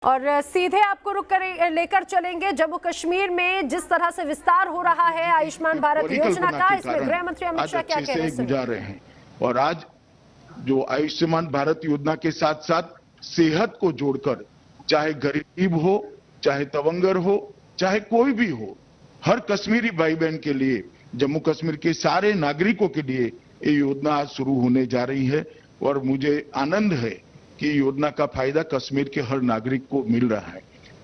और सीधे आपको रुक कर लेकर चलेंगे जम्मू कश्मीर में जिस तरह से विस्तार हो रहा है आयुष्मान भारत योजना का, इसमें गृह मंत्री अमित शाह क्या कह रहे हैं। और आज जो आयुष्मान भारत योजना के साथ साथ सेहत को जोड़कर, चाहे गरीब हो, चाहे तवंगर हो, चाहे कोई भी हो, हर कश्मीरी भाई बहन के लिए, जम्मू कश्मीर के सारे नागरिकों के लिए ये योजना आज शुरू होने जा रही है। और मुझे आनंद है कि योजना का फायदा कश्मीर के हर नागरिक को मिल रहा है।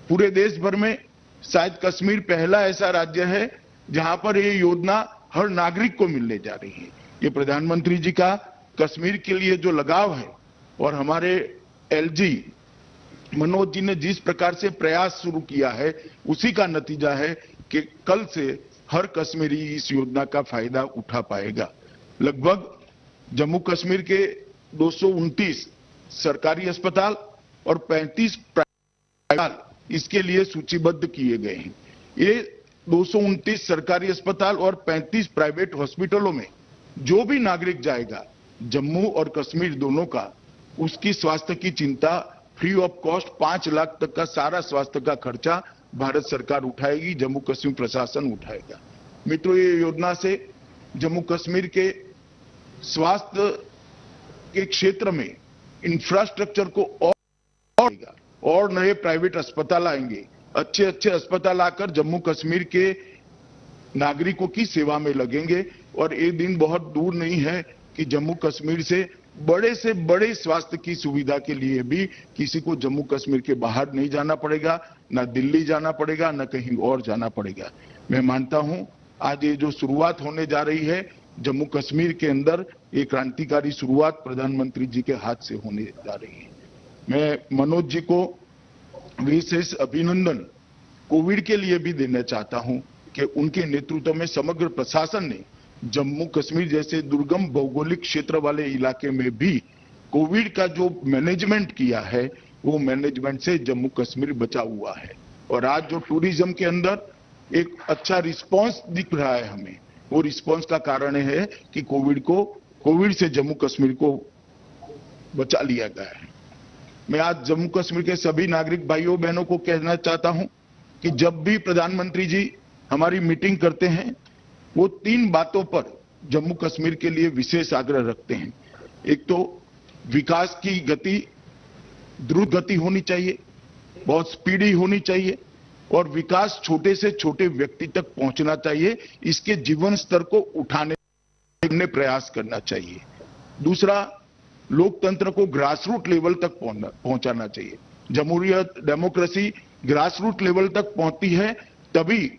पूरे देश भर में शायद कश्मीर पहला ऐसा राज्य है जहां पर ये योजना हर नागरिक को मिलने जा रही है। ये प्रधानमंत्री जी का कश्मीर के लिए जो लगाव है और हमारे एलजी मनोज जी ने जिस प्रकार से प्रयास शुरू किया है, उसी का नतीजा है कि कल से हर कश्मीरी इस योजना का फायदा उठा पाएगा। लगभग जम्मू कश्मीर के 229 सरकारी अस्पताल और 35 प्राइवेट इसके लिए सूचीबद्ध किए गए हैं। ये 229 सरकारी अस्पताल और 35 प्राइवेट हॉस्पिटलों में जो भी नागरिक जाएगा, जम्मू और कश्मीर दोनों का, उसकी स्वास्थ्य की चिंता फ्री ऑफ कॉस्ट 5 लाख तक का सारा स्वास्थ्य का खर्चा भारत सरकार उठाएगी, जम्मू कश्मीर प्रशासन उठाएगा। मित्रों, ये योजना से जम्मू कश्मीर के स्वास्थ्य के क्षेत्र में इंफ्रास्ट्रक्चर को और नए प्राइवेट अस्पताल आएंगे। अच्छे अच्छे अस्पताल आकर जम्मू कश्मीर के नागरिकों की सेवा में लगेंगे। और ये दिन बहुत दूर नहीं है कि जम्मू कश्मीर से बड़े स्वास्थ्य की सुविधा के लिए भी किसी को जम्मू कश्मीर के बाहर नहीं जाना पड़ेगा, ना दिल्ली जाना पड़ेगा, ना कहीं और जाना पड़ेगा। मैं मानता हूं आज ये जो शुरुआत होने जा रही है जम्मू कश्मीर के अंदर, ये क्रांतिकारी शुरुआत प्रधानमंत्री जी के हाथ से होने जा रही है। मैं मनोज जी को विशेष अभिनंदन कोविड के लिए भी देना चाहता हूं कि उनके नेतृत्व में समग्र प्रशासन ने जम्मू कश्मीर जैसे दुर्गम भौगोलिक क्षेत्र वाले इलाके में भी कोविड का जो मैनेजमेंट किया है, वो मैनेजमेंट से जम्मू कश्मीर बचा हुआ है। और आज जो टूरिज्म के अंदर एक अच्छा रिस्पांस दिख रहा है हमें, वो रिस्पांस का कारण है कि कोविड से जम्मू कश्मीर को बचा लिया गया है। मैं आज जम्मू कश्मीर के सभी नागरिक भाइयों बहनों को कहना चाहता हूं कि जब भी प्रधानमंत्री जी हमारी मीटिंग करते हैं, वो 3 बातों पर जम्मू कश्मीर के लिए विशेष आग्रह रखते हैं। एक तो विकास की गति द्रुत गति होनी चाहिए, बहुत स्पीडी होनी चाहिए, और विकास छोटे से छोटे व्यक्ति तक पहुंचना चाहिए। इसके जीवन स्तर को उठाने प्रयास करना चाहिए। दूसरा, लोकतंत्र को ग्रासरूट लेवल तक पहुंचाना चाहिए। जमहूरियत, डेमोक्रेसी ग्रासरूट लेवल तक पहुंचती है तभी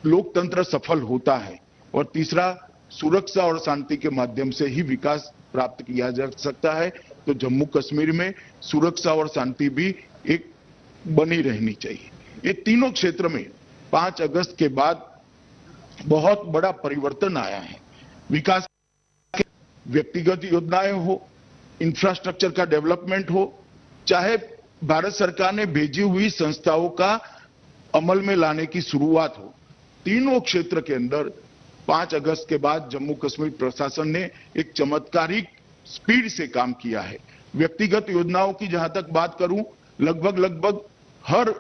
लोकतंत्र सफल होता है। और तीसरा, सुरक्षा और शांति के माध्यम से ही विकास प्राप्त किया जा सकता है। तो जम्मू कश्मीर में सुरक्षा और शांति भी एक बनी रहनी चाहिए। ये तीनों क्षेत्र में 5 अगस्त के बाद बहुत बड़ा परिवर्तन आया है। विकास के व्यक्तिगत योजनाएं हो, इंफ्रास्ट्रक्चर का डेवलपमेंट हो, चाहे भारत सरकार ने भेजी हुई संस्थाओं का अमल में लाने की शुरुआत हो, तीनों क्षेत्र के अंदर 5 अगस्त के बाद जम्मू कश्मीर प्रशासन ने एक चमत्कारिक स्पीड से काम किया है। व्यक्तिगत योजनाओं की जहां तक बात करूं, लगभग हर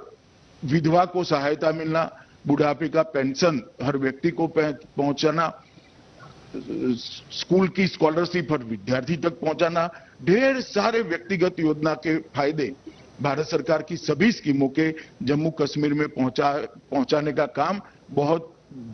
विधवा को सहायता मिलना, बुढ़ापे का पेंशन हर व्यक्ति को पहुंचाना, स्कूल की स्कॉलरशिप हर विद्यार्थी तक पहुंचाना, ढेर सारे व्यक्तिगत योजना के फायदे भारत सरकार की सभी स्कीमों के जम्मू कश्मीर में पहुंचाने का काम बहुत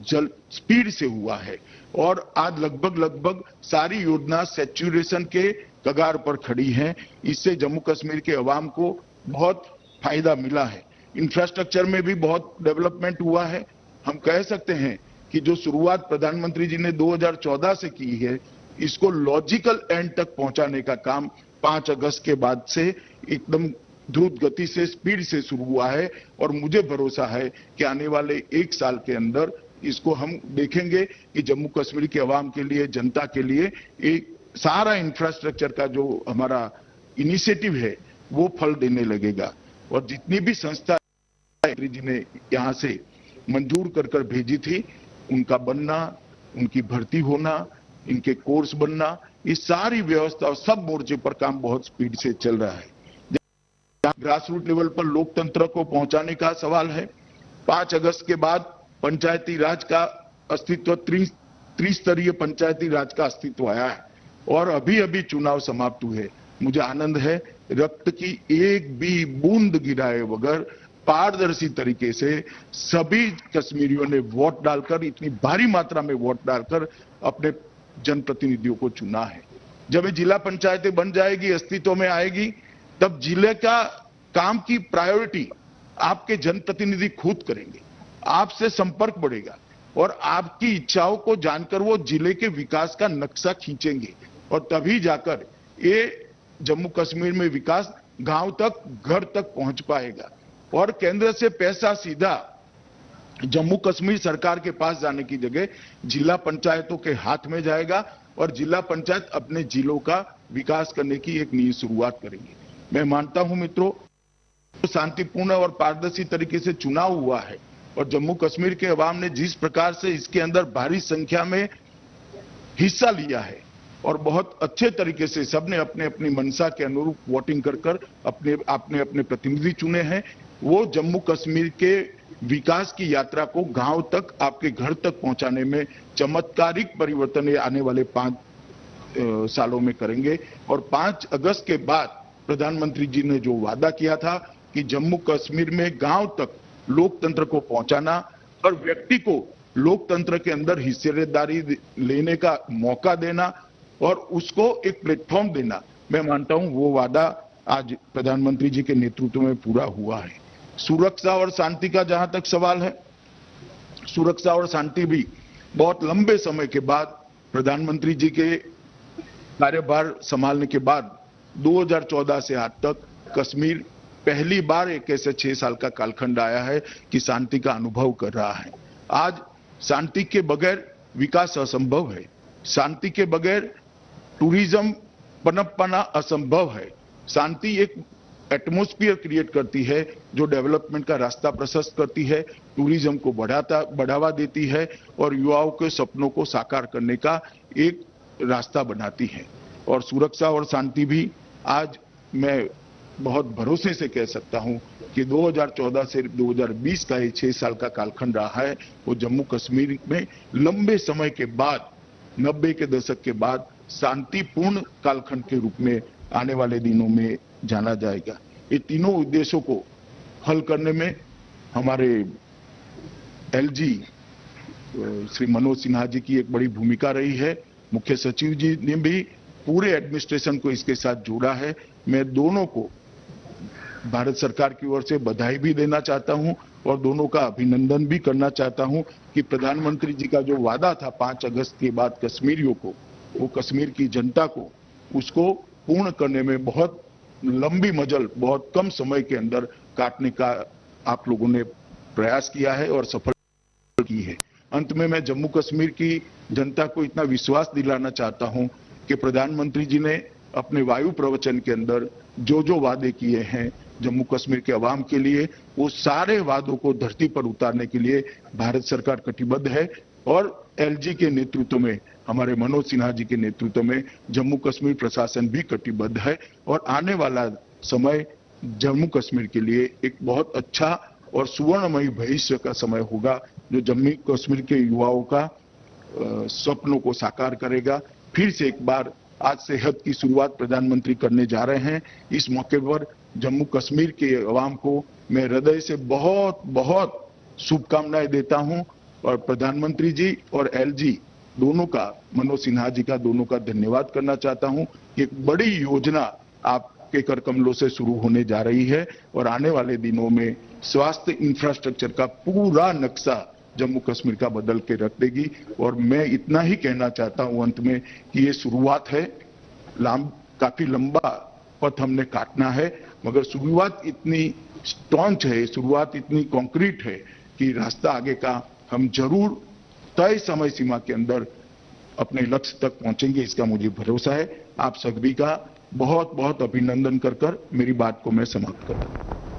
जल्द स्पीड से हुआ है। और आज लगभग सारी योजना सैचुरेशन के कगार पर खड़ी है। इससे जम्मू कश्मीर के अवाम को बहुत फायदा मिला है। इंफ्रास्ट्रक्चर में भी बहुत डेवलपमेंट हुआ है। हम कह सकते हैं कि जो शुरुआत प्रधानमंत्री जी ने 2014 से की है, इसको लॉजिकल एंड तक पहुंचाने का काम 5 अगस्त के बाद से एकदम द्रुत गति से, स्पीड से शुरू हुआ है। और मुझे भरोसा है कि आने वाले 1 साल के अंदर इसको हम देखेंगे कि जम्मू कश्मीर के अवाम के लिए, जनता के लिए एक सारा इंफ्रास्ट्रक्चर का जो हमारा इनिशिएटिव है वो फल देने लगेगा। और जितनी भी संस्था जी ने यहां से मंजूर कर भेजी थी, उनका बनना, उनकी भर्ती होना, इनके कोर्स बनना, ये सारी व्यवस्था सब मोर्चे पर काम बहुत स्पीड से चल रहा है। ग्रास रूट लेवल पर लोकतंत्र को पहुंचाने का सवाल है। 5 अगस्त के बाद पंचायती राज का अस्तित्व, त्रिस्तरीय पंचायती राज का अस्तित्व आया है और अभी अभी चुनाव समाप्त हुए। मुझे आनंद है, रक्त की एक भी बूंद गिराए बगैर पारदर्शी तरीके से सभी कश्मीरियों ने वोट डालकर, इतनी भारी मात्रा में वोट डालकर अपने जनप्रतिनिधियों को चुना है। जब ये जिला पंचायतें बन जाएगी, अस्तित्व में आएगी, तब जिले का काम की प्रायोरिटी आपके जनप्रतिनिधि खुद करेंगे, आपसे संपर्क बढ़ेगा और आपकी इच्छाओं को जानकर वो जिले के विकास का नक्शा खींचेंगे और तभी जाकर ये जम्मू कश्मीर में विकास गांव तक, घर तक पहुंच पाएगा और केंद्र से पैसा सीधा जम्मू कश्मीर सरकार के पास जाने की जगह जिला पंचायतों के हाथ में जाएगा और जिला पंचायत अपने जिलों का विकास करने की एक नई शुरुआत करेंगे। मैं मानता हूं मित्रों, शांतिपूर्ण और पारदर्शी तरीके से चुनाव हुआ है और जम्मू कश्मीर के अवाम ने जिस प्रकार से इसके अंदर भारी संख्या में हिस्सा लिया है और बहुत अच्छे तरीके से सबने अपने अपनी मंशा के अनुरूप वोटिंग कर अपने प्रतिनिधि चुने हैं, वो जम्मू कश्मीर के विकास की यात्रा को गांव तक, आपके घर तक पहुंचाने में चमत्कारिक परिवर्तन ये आने वाले 5 सालों में करेंगे। और 5 अगस्त के बाद प्रधानमंत्री जी ने जो वादा किया था कि जम्मू कश्मीर में गांव तक लोकतंत्र को पहुंचाना और व्यक्ति को लोकतंत्र के अंदर हिस्सेदारी लेने का मौका देना और उसको एक प्लेटफॉर्म देना, मैं मानता हूं वो वादा आज प्रधानमंत्री जी के नेतृत्व में पूरा हुआ है। सुरक्षा और शांति का जहां तक सवाल है, सुरक्षा और शांति भी बहुत लंबे समय के बाद प्रधानमंत्री जी के कार्यभार संभालने के बाद 2014 से आज तक कश्मीर पहली बार एक ऐसे 6 साल का कालखंड आया है कि शांति का अनुभव कर रहा है। आज शांति के बगैर विकास असंभव है, शांति के बगैर टूरिज्म पनप पाना असंभव है। शांति एक एटमॉस्फेयर क्रिएट करती है जो डेवलपमेंट का रास्ता प्रशस्त करती है, टूरिज्म को बढ़ावा देती है और युवाओं के सपनों को साकार करने का एक रास्ता बनाती है। और सुरक्षा और शांति भी आज मैं बहुत भरोसे से कह सकता हूं कि 2014 से 2020 का ये 6 साल का कालखंड रहा है, वो जम्मू कश्मीर में लंबे समय के बाद, 90 के दशक के बाद शांतिपूर्ण कालखंड के रूप में आने वाले दिनों में जाना जाएगा। ये तीनों उद्देश्यों को हल करने में हमारे एलजी श्री मनोज सिन्हा जी की एक बड़ी भूमिका रही है। मुख्य सचिव जी ने भी पूरे एडमिनिस्ट्रेशन को इसके साथ जोड़ा है। मैं दोनों को भारत सरकार की ओर से बधाई भी देना चाहता हूं और दोनों का अभिनंदन भी करना चाहता हूं कि प्रधानमंत्री जी का जो वादा था 5 अगस्त के बाद कश्मीरियों को, वो कश्मीर की जनता को, उसको पूर्ण करने में बहुत लंबी मजल, बहुत कम समय के अंदर काटने का आप लोगों ने प्रयास किया है और सफल की है। अंत में मैं जम्मू कश्मीर की जनता को इतना विश्वास दिलाना चाहता हूं कि प्रधानमंत्री जी ने अपने वायु प्रवचन के अंदर जो जो वादे किए हैं जम्मू कश्मीर के अवाम के लिए, वो सारे वादों को धरती पर उतारने के लिए भारत सरकार कटिबद्ध है और एलजी के नेतृत्व में, हमारे मनोज सिन्हा जी के नेतृत्व में जम्मू कश्मीर प्रशासन भी कटिबद्ध है और आने वाला समय जम्मू कश्मीर के लिए एक बहुत अच्छा और सुवर्णमयी भविष्य का समय होगा, जो जम्मू कश्मीर के युवाओं का सपनों को साकार करेगा। फिर से एक बार आज सेहत की शुरुआत प्रधानमंत्री करने जा रहे हैं। इस मौके पर जम्मू कश्मीर के अवाम को मैं हृदय से बहुत बहुत शुभकामनाएं देता हूं और प्रधानमंत्री जी और एलजी दोनों का, मनोज सिन्हा जी का, दोनों का धन्यवाद करना चाहता हूं कि एक बड़ी योजना आपके कर कमलों से शुरू होने जा रही है और आने वाले दिनों में स्वास्थ्य इंफ्रास्ट्रक्चर का पूरा नक्शा जम्मू कश्मीर का बदल के रख देगी। और मैं इतना ही कहना चाहता हूं अंत में कि ये शुरुआत है, काफी लंबा पथ हमने काटना है, मगर शुरुआत इतनी स्टॉन्च है, शुरुआत इतनी कॉन्क्रीट है कि रास्ता आगे का हम जरूर तय समय सीमा के अंदर अपने लक्ष्य तक पहुंचेंगे, इसका मुझे भरोसा है। आप सभी का बहुत बहुत अभिनंदन कर मेरी बात को मैं समाप्त करता हूं।